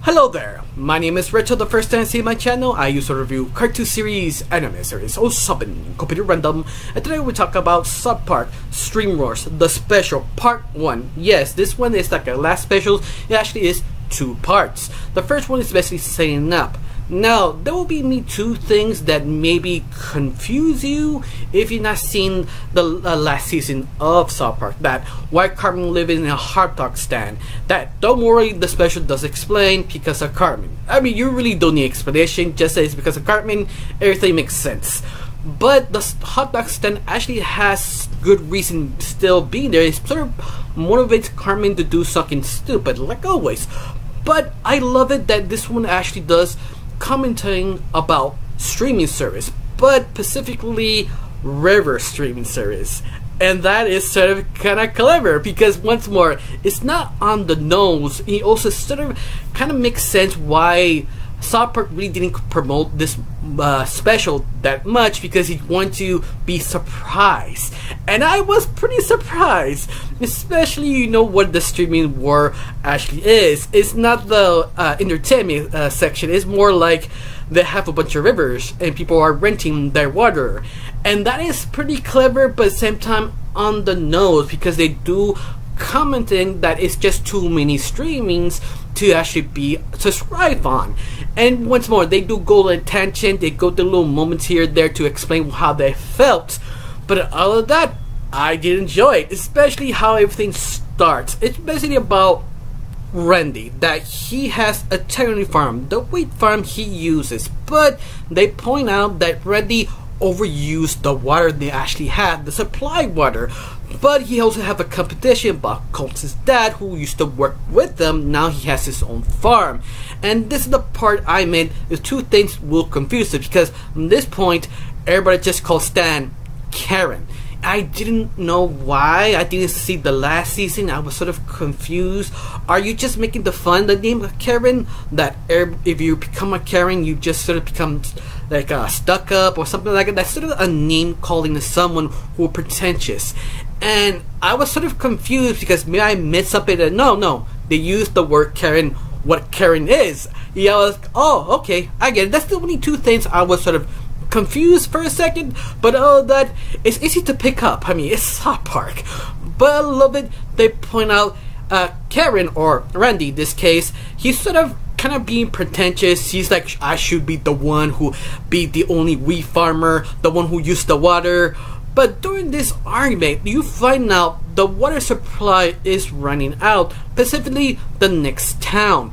Hello there, my name is Retro. The first time you see my channel, I used to review cartoon series, anime series, or something completely random, and today we talk about South Park Stream Wars, the special part 1. Yes, this one is like a last special. It actually is 2 parts. The first one is basically setting up. Now, there will be two things that maybe confuse you if you've not seen the last season of South Park. That why Cartman living in a hot dog stand. That, don't worry, the special does explain because of Cartman. I mean, you really don't need explanation, just say it's because of Cartman, everything makes sense. But the hot dog stand actually has good reason still being there. It sort of motivates Cartman to do something stupid, like always. But I love it that this one actually does commenting about streaming service, but specifically river streaming service, and that is sort of kind of clever because once more it's not on the nose. It also sort of kind of makes sense why South Park really didn't promote this special that much, because he wanted to be surprised, and I was pretty surprised, especially what the streaming war actually is. It's not the entertainment section. It's more like they have a bunch of rivers and people are renting their water, and that is pretty clever, but at the same time on the nose, because they do commenting that it's just too many streamings to actually be subscribed on. And once more, they do go on tangent, they go to little moments here and there to explain how they felt, but all of that I did enjoy it, especially how everything starts. It's basically about Randy, that he has a tiny farm, the wheat farm he uses, but they point out that Randy overused the water they actually had, the supply water. But he also have a competition about Colton's dad, who used to work with them. Now he has his own farm, and this is the part I made. The two things will confuse it, because at this point everybody just calls Stan Karen. I didn't know why. I didn't see the last season. I was sort of confused. Are you just making the fun the name of Karen? That if you become a Karen, you just sort of become like stuck up or something like that. That's sort of a name calling to someone who are pretentious. And I was sort of confused because maybe I missed something. And no, they used the word Karen. What Karen is? Yeah, I was like, oh, okay, I get it. That's the only two things I was sort of confused for a second, but all that is easy to pick up. I mean, it's South Park, but I love it. They point out Karen, or Randy in this case, he's sort of kind of being pretentious. He's like, I should be the one who be the only wheat farmer, the one who used the water. But during this argument, you find out the water supply is running out, specifically the next town.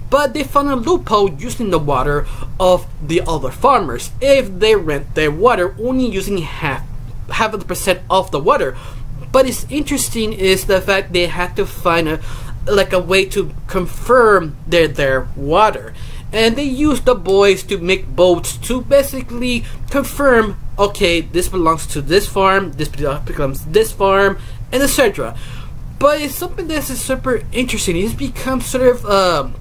But they found a loophole using the water of the other farmers. If they rent their water, only using half of the percent of the water. But it's interesting is the fact they had to find a way to confirm their water, and they used the boys to make boats to basically confirm, okay, this belongs to this farm, this becomes this farm, and etc. But it's something that's super interesting. It's become sort of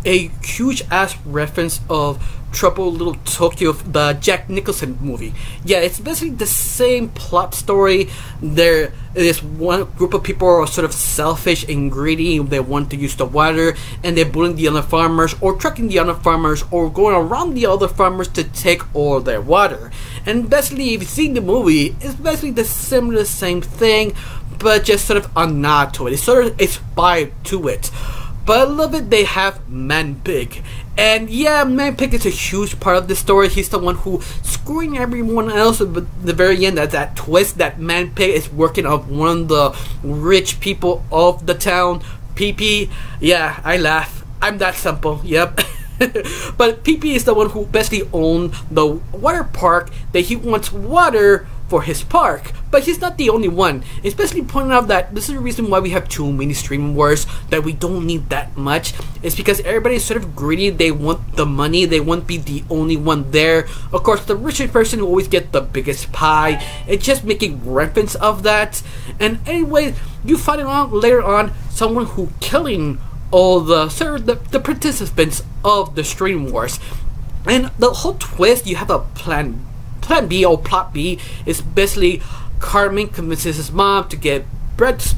a huge ass reference of Trouble in Little Tokyo, the Jack Nicholson movie. Yeah, it's basically the same plot story. There is one group of people who are sort of selfish and greedy. They want to use the water, and they're bullying the other farmers, or tricking the other farmers, or going around the other farmers to take all their water. And basically, if you've seen the movie, it's basically the same thing, but just sort of a nod to it. It's sort of inspired to it. But I love it. They have Man Pig, and yeah, Man Pig is a huge part of the story. He's the one who screwing everyone else at the very end. That twist that Man Pig is working on one of the rich people of the town, PP. Yeah, I laugh. I'm that simple. Yep. But PP is the one who basically owns the water park, that he wants water for his park. But he's not the only one. Especially pointing out that this is the reason why we have too many streaming wars, that we don't need that much. It's because everybody is sort of greedy. They want the money. They want to be the only one there. Of course, the richest person will always get the biggest pie. It's just making reference of that. And anyway, you find out later on someone who killing all the participants of the stream wars. And the whole twist, you have a plan B, or plot B, is basically Cartman convinces his mom to get breast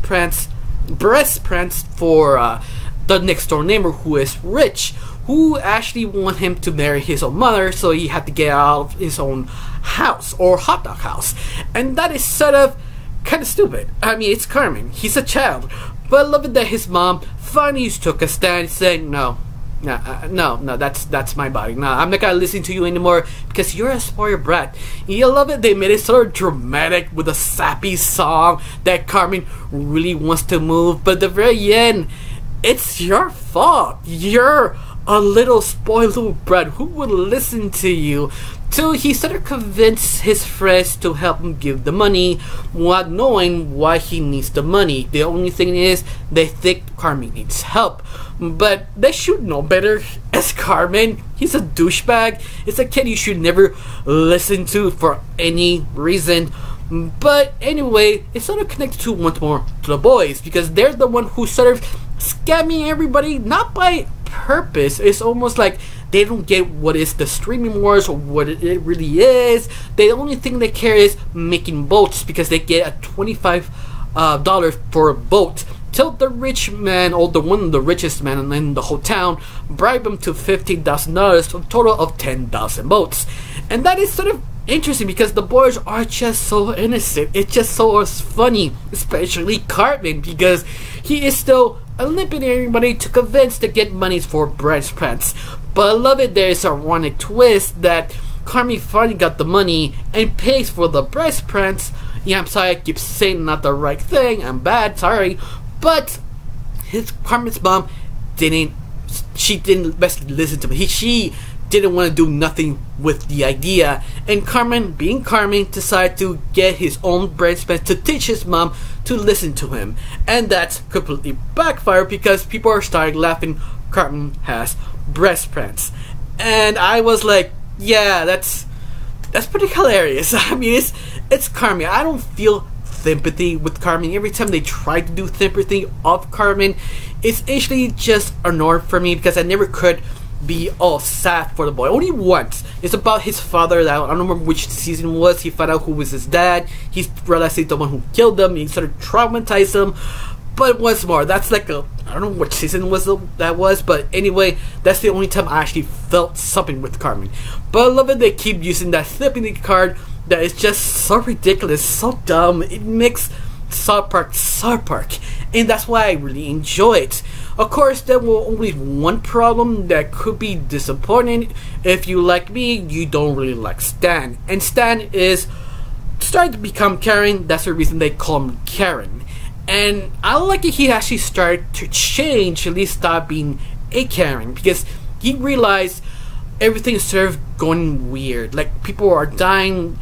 implants for the next door neighbor who is rich, who actually want him to marry his own mother, so he had to get out of his own house, or hot dog house. And that is sort of kind of stupid. I mean, it's Cartman, he's a child. But I love it that his mom finally took a stand saying, no, that's my body. No, I'm not gonna listen to you anymore because you're a spoiled brat. And you love it, they made it sort of dramatic with a sappy song that Cartman really wants to move, but at the very end, it's your fault. You're a little spoiled little brat who would listen to you. So he sort of convinced his friends to help him give the money, not knowing why he needs the money. The only thing is, they think Cartman needs help, but they should know better. As Cartman, he's a douchebag. It's a kid you should never listen to for any reason. But anyway, it's sort of connected to once more to the boys, because they're the one who sort of scamming everybody, not by purpose. It's almost like they don't get what is the streaming wars or what it really is. The only thing they care is making votes, because they get a $25 for a vote. Till the rich man, or the one of the richest man in the whole town, bribe him to $15,000 for a total of 10,000 votes. And that is sort of interesting because the boys are just so innocent. It's just so funny, especially Cartman, because he is still eliminating everybody to convince to get money for breast pants. But I love it, there is a ironic twist that Cartman finally got the money and pays for the breast pants. Yeah, I'm sorry, I keep saying not the right thing, I'm bad, sorry. But Cartman's mom didn't basically listen to me. She didn't want to do nothing with the idea, and Cartman, being Cartman, decided to get his own breast pants to teach his mom to listen to him. And that's completely backfired because people are starting laughing Cartman has breast pants. And I was like, yeah, that's pretty hilarious. I mean, it's Cartman. I don't feel sympathy with Cartman. Every time they try to do sympathy of Cartman, it's actually just annoying for me because I never could be all sad for the boy. Only once. It's about his father. That I don't remember which season it was. He found out who was his dad. He realized he's the one who killed him. He sort of traumatized him. But once more, that's like I don't know what season that was, but anyway, that's the only time I actually felt something with Cartman. But I love it they keep using that sympathy card that is just so ridiculous, so dumb. It makes South Park, and that's why I really enjoy it. Of course, there will only be one problem that could be disappointing. If you like me, you don't really like Stan, and Stan is starting to become Karen. That's the reason they call him Karen. And I like it, he actually started to change, at least stop being a Karen, because he realized everything is sort of going weird. Like, people are dying,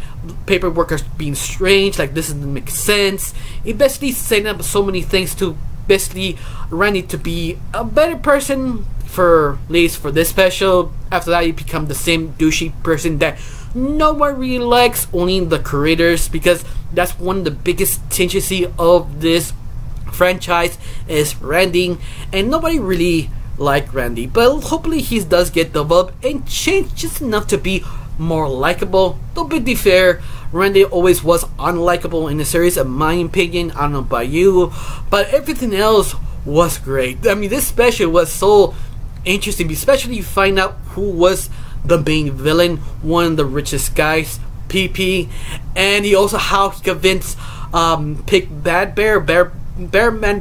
paperwork is being strange, like this doesn't make sense. He basically setting up so many things to basically Randy to be a better person, for at least for this special. After that, you become the same douchey person that no one really likes, only the creators, because that's one of the biggest tendency of this franchise is Randy, and nobody really liked Randy. But hopefully he does get developed and change just enough to be more likable. Though to be fair, Randy always was unlikable in the series, in my opinion. I don't know about you, but everything else was great. I mean, this special was so interesting, especially you find out who was the main villain, one of the richest guys, PP, and he also how he convinced Bearman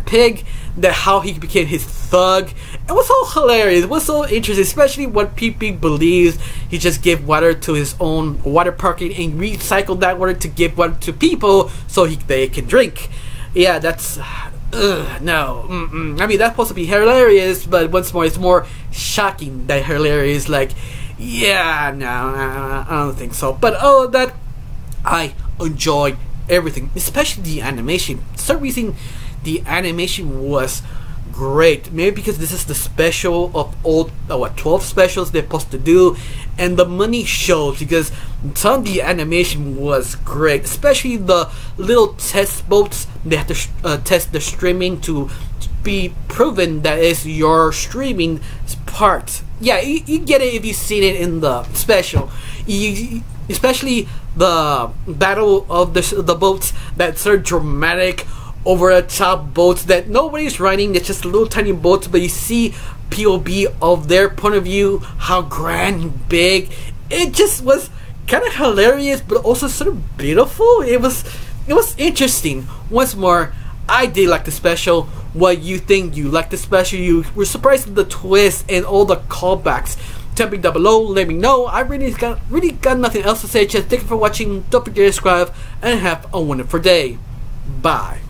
Pig, that how he became his thug. It was so hilarious. It was so interesting, especially what PP believes he just gave water to his own water park and recycled that water to give water to people so they can drink. Yeah, that's no. I mean, that's supposed to be hilarious, but once more, it's more shocking than hilarious. Like, yeah, no, I don't think so. But all of that, I enjoyed everything, especially the animation. For some reason, the animation was great. Maybe because this is the special of all 12 specials they're supposed to do, and the money shows because some of the animation was great, especially the little test boats. They have to test the streaming to be proven that is your streaming part. Yeah, you get it if you've seen it in the special. Especially the battle of the boats, that's so dramatic. over the top boats that nobody's riding. It's just little tiny boats, but you see POV of their point of view, how grand and big. It just was kind of hilarious, but also sort of beautiful. It was interesting. Once more, I did like the special. What you think? You liked the special? You were surprised at the twist and all the callbacks? Tell me down below. Let me know. I really got nothing else to say. Just thank you for watching. Don't forget to subscribe and have a wonderful day. Bye.